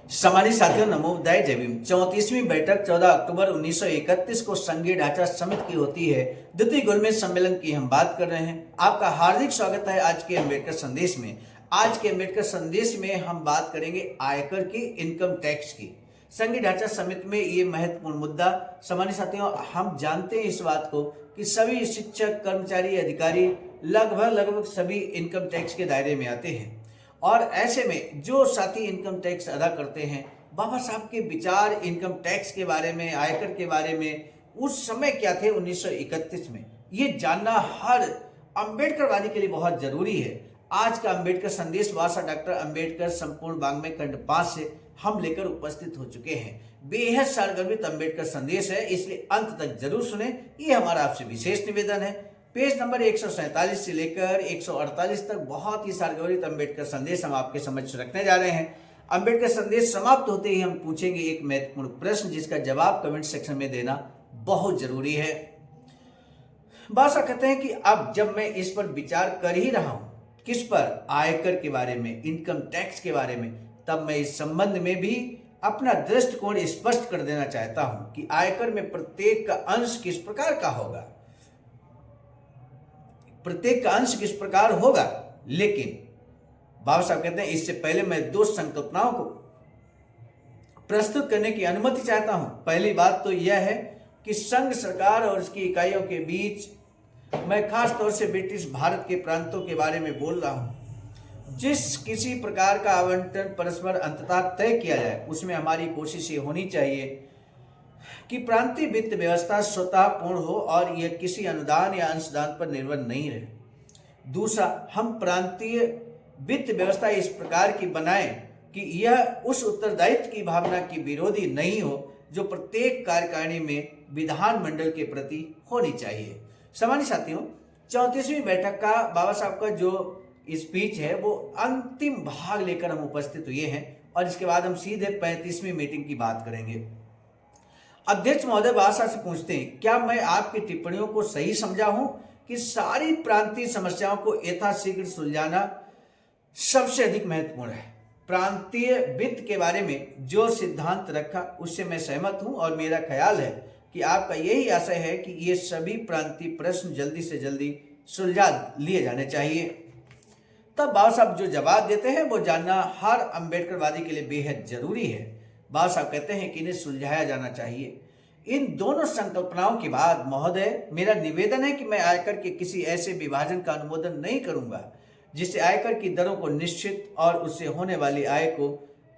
सम्मानित साथियों, नमोदय, जय भीम। 34वीं बैठक 14 अक्टूबर 1931 को संघीय ढांचा समिति की होती है। द्वितीय गोलमेज सम्मेलन की हम बात कर रहे हैं। आपका हार्दिक स्वागत है आज के अम्बेडकर संदेश में। आज के अम्बेडकर संदेश में हम बात करेंगे आयकर की, इनकम टैक्स की। संघीय ढांचा समिति में ये महत्वपूर्ण मुद्दा। सम्मानित साथियों, हम जानते हैं इस बात को कि सभी शिक्षक, कर्मचारी, अधिकारी लगभग सभी इनकम टैक्स के दायरे में आते हैं। और ऐसे में जो साथी इनकम टैक्स अदा करते हैं, बाबा साहब के विचार इनकम टैक्स के बारे में, आयकर के बारे में उस समय क्या थे 1931 में, ये जानना हर अम्बेडकरवादी के लिए बहुत जरूरी है। आज का अम्बेडकर संदेश वासा डॉक्टर अम्बेडकर संपूर्ण वाङ्मय खंड 5 से हम लेकर उपस्थित हो चुके हैं। बेहद सारगर्भित अम्बेडकर संदेश है, इसलिए अंत तक जरूर सुने, ये हमारा आपसे विशेष निवेदन है। पेज नंबर 147 से लेकर 148 तक बहुत ही सारगर्भित अम्बेडकर संदेश हम आपके समक्ष रखने जा रहे हैं। अम्बेडकर संदेश समाप्त होते ही हम पूछेंगे एक महत्वपूर्ण प्रश्न, जिसका जवाब कमेंट सेक्शन में देना बहुत जरूरी है। बासा कहते हैं कि अब जब मैं इस पर विचार कर ही रहा हूं, किस पर, आयकर के बारे में, इनकम टैक्स के बारे में, तब मैं इस संबंध में भी अपना दृष्टिकोण स्पष्ट कर देना चाहता हूं कि आयकर में प्रत्येक का अंश किस प्रकार का होगा, प्रत्येक का अंश किस प्रकार होगा। लेकिन बाबा साहब कहते हैं इससे पहले मैं दो संकल्पनाओं को प्रस्तुत करने की अनुमति चाहता हूं। पहली बात तो यह है कि संघ सरकार और उसकी इकाइयों के बीच मैं खास तौर से ब्रिटिश भारत के प्रांतों के बारे में बोल रहा हूं। जिस किसी प्रकार का आवंटन परस्पर अंततः तय किया जाए, उसमें हमारी कोशिश ये होनी चाहिए कि प्रांतीय वित्त व्यवस्था स्वतः पूर्ण हो और यह किसी अनुदान या अंशदान पर निर्भर नहीं रहे। दूसरा, हम प्रांतीय वित्त व्यवस्था इस प्रकार की बनाएं कि यह उस उत्तरदायित्व की भावना की विरोधी नहीं हो जो प्रत्येक कार्यकारिणी में विधानमंडल के प्रति होनी चाहिए। सम्मानित साथियों, 34वीं बैठक का बाबा साहब का जो स्पीच है वो अंतिम भाग लेकर हम उपस्थित हुए हैं और इसके बाद हम सीधे 35वीं मीटिंग की बात करेंगे। अध्यक्ष महोदय बासा से पूछते हैं, क्या मैं आपकी टिप्पणियों को सही समझा हूं कि सारी प्रांतीय समस्याओं को यथाशीघ्र सुलझाना सबसे अधिक महत्वपूर्ण है। प्रांतीय वित्त के बारे में जो सिद्धांत रखा उससे मैं सहमत हूं और मेरा ख्याल है कि आपका यही आशय है कि ये सभी प्रांतीय प्रश्न जल्दी से जल्दी सुलझा लिए जाने चाहिए। तब बाबा साहब जो जवाब देते हैं वो जानना हर अम्बेडकरवादी के लिए बेहद जरूरी है। बाबा साहब कहते हैं कि इन्हें सुलझाया जाना चाहिए। इन दोनों संकल्पनाओं के बाद महोदय, मेरा निवेदन है कि मैं आयकर के किसी ऐसे विभाजन का अनुमोदन नहीं करूंगा जिससे आयकर की दरों को निश्चित और उससे होने वाली आय को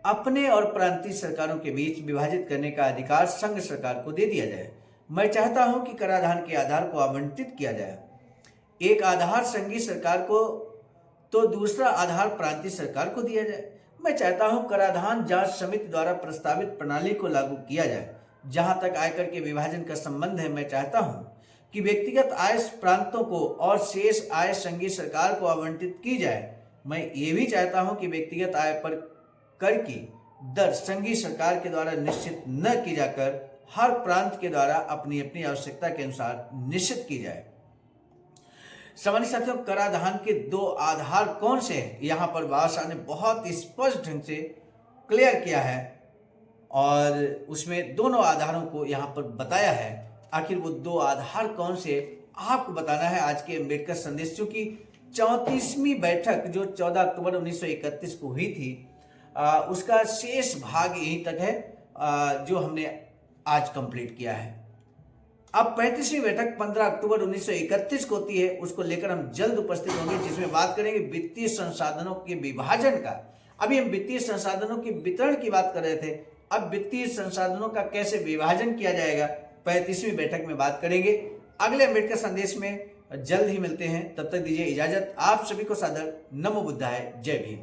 अपने और प्रांतीय सरकारों के बीच विभाजित करने का अधिकार संघ सरकार को दे दिया जाए। मैं चाहता हूं कि कराधान के आधार को आवंटित किया जाए। एक आधार संघीय सरकार को तो दूसरा आधार प्रांतीय सरकार को दिया जाए। मैं चाहता हूं कराधान जांच समिति द्वारा प्रस्तावित प्रणाली को लागू किया जाए। जहां तक आयकर के विभाजन का संबंध है, मैं चाहता हूं कि व्यक्तिगत आय प्रांतों को और शेष आय संघीय सरकार को आवंटित की जाए। मैं ये भी चाहता हूं कि व्यक्तिगत आय पर कर की दर संघीय सरकार के द्वारा निश्चित न की जाकर हर प्रांत के द्वारा अपनी अपनी आवश्यकता के अनुसार निश्चित की जाए। सम्मानित साथियों, कराधान के दो आधार कौन से हैं? यहाँ पर बाबा साहब ने बहुत स्पष्ट ढंग से क्लियर किया है और उसमें दोनों आधारों को यहाँ पर बताया है। आखिर वो दो आधार कौन से, आपको बताना है आज के अम्बेडकर संदेश। चूंकि 34वीं बैठक जो 14 अक्टूबर 1931 को हुई थी, उसका शेष भाग यहीं तक है जो हमने आज कंप्लीट किया है। अब 35वीं बैठक 15 अक्टूबर 1931 को होती है, उसको लेकर हम जल्द उपस्थित होंगे, जिसमें बात करेंगे वित्तीय संसाधनों के विभाजन का। अभी हम वित्तीय संसाधनों के वितरण की बात कर रहे थे, अब वित्तीय संसाधनों का कैसे विभाजन किया जाएगा 35वीं बैठक में बात करेंगे। अगले अम्बेडकर संदेश में जल्द ही मिलते हैं, तब तक दीजिए इजाजत। आप सभी को सादर नमो बुद्धाय, जय भीम।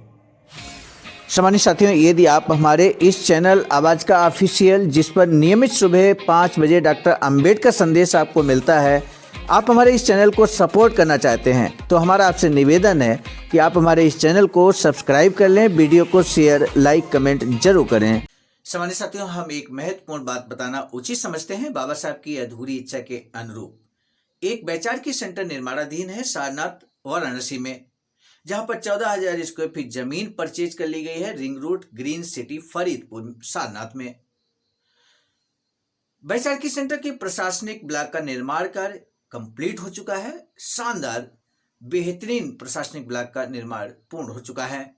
सम्मानित साथियों, यदि आप हमारे इस चैनल आवाज़ का ऑफिशियल, जिस पर नियमित सुबह 5 बजे डॉक्टर अंबेडकर संदेश आपको मिलता है, आप हमारे इस चैनल को सपोर्ट करना चाहते हैं तो हमारा आपसे निवेदन है कि आप हमारे इस चैनल को सब्सक्राइब कर लें, वीडियो को शेयर, लाइक, कमेंट जरूर करें। सम्मानित साथियों, हम एक महत्वपूर्ण बात बताना उचित समझते हैं बाबा साहब की अधूरी इच्छा के अनुरूप। एक वैचारिक सेंटर निर्माणाधीन है सारनाथ वाराणसी में, जहां पर 14,000 स्क्वायर फीट जमीन परचेज कर ली गई है ring road green city Faridpur Sarnath में। बैसाखी सेंटर के प्रशासनिक ब्लॉक का निर्माण कार्य कंप्लीट हो चुका है। शानदार बेहतरीन प्रशासनिक ब्लॉक का निर्माण पूर्ण हो चुका है।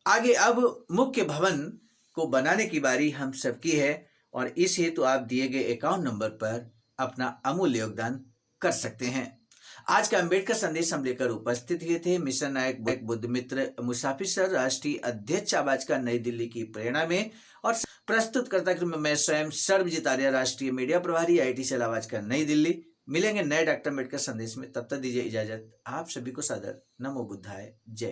आगे अब मुख्य भवन को बनाने की बारी हम सबकी है और इस हेतु आप दिए गए अकाउंट नंबर पर अपना अमूल्य योगदान कर सकते हैं। आज का अंबेडकर संदेश हम लेकर उपस्थित हुए थे मिशन नायक बुद्धमित्र मुसाफिर सर, राष्ट्रीय अध्यक्ष आवाज का नई दिल्ली की प्रेरणा में, और प्रस्तुतकर्ता में मैं स्वयं सर्वजीत आर्य, राष्ट्रीय मीडिया प्रभारी, IIT सेल आवाज का नई दिल्ली। मिलेंगे नए डॉक्टर अम्बेडकर संदेश में, तब तक दीजिए इजाजत। आप सभी को सादर नमो बुद्धाय, जय।